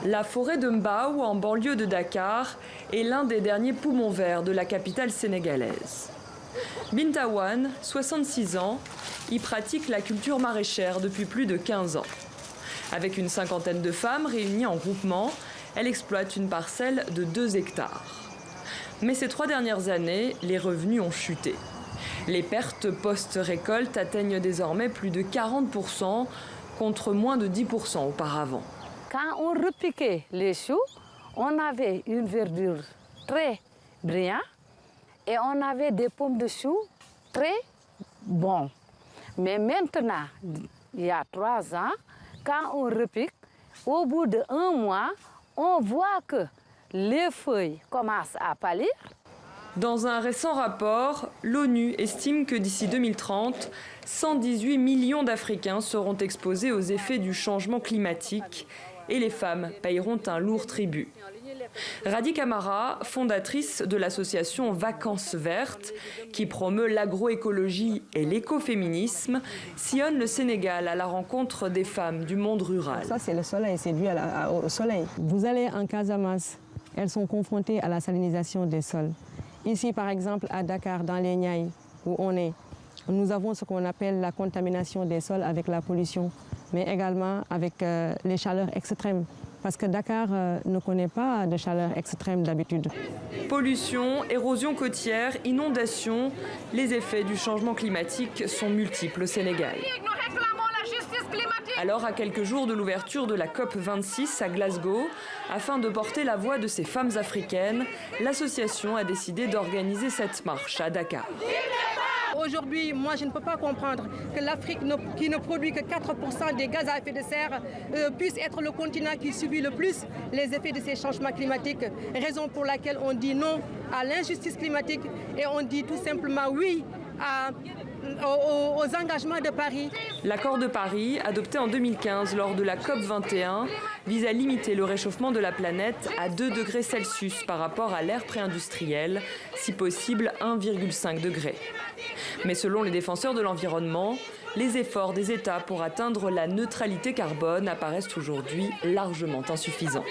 La forêt de Mbao, en banlieue de Dakar, est l'un des derniers poumons verts de la capitale sénégalaise. Binta Wane, 66 ans, y pratique la culture maraîchère depuis plus de 15 ans. Avec une cinquantaine de femmes réunies en groupement, elle exploite une parcelle de 2 hectares. Mais ces 3 dernières années, les revenus ont chuté. Les pertes post-récolte atteignent désormais plus de 40% contre moins de 10% auparavant. Quand on repiquait les choux, on avait une verdure très brillante et on avait des pommes de choux très bonnes. Mais maintenant, il y a 3 ans, quand on repique, au bout d'1 mois, on voit que les feuilles commencent à pâlir. Dans un récent rapport, l'ONU estime que d'ici 2030, 118 millions d'Africains seront exposés aux effets du changement climatique et les femmes paieront un lourd tribut. Radi Camara, fondatrice de l'association Vacances Vertes, qui promeut l'agroécologie et l'écoféminisme, sillonne le Sénégal à la rencontre des femmes du monde rural. Ça, c'est le soleil, c'est dû au soleil. Vous allez en Casamance, elles sont confrontées à la salinisation des sols. Ici, par exemple, à Dakar, dans les Niayes, où on est, nous avons ce qu'on appelle la contamination des sols avec la pollution, mais également avec les chaleurs extrêmes. Parce que Dakar ne connaît pas de chaleur extrême d'habitude. Pollution, érosion côtière, inondations, les effets du changement climatique sont multiples au Sénégal. Alors, à quelques jours de l'ouverture de la COP26 à Glasgow, afin de porter la voix de ces femmes africaines, l'association a décidé d'organiser cette marche à Dakar. Aujourd'hui, moi, je ne peux pas comprendre que l'Afrique, qui ne produit que 4% des gaz à effet de serre, puisse être le continent qui subit le plus les effets de ces changements climatiques. Raison pour laquelle on dit non à l'injustice climatique et on dit tout simplement oui aux engagements de Paris. L'accord de Paris, adopté en 2015 lors de la COP21, vise à limiter le réchauffement de la planète à 2 degrés Celsius par rapport à l'ère pré-industrielle, si possible 1,5 degré. Mais selon les défenseurs de l'environnement, les efforts des États pour atteindre la neutralité carbone apparaissent aujourd'hui largement insuffisants.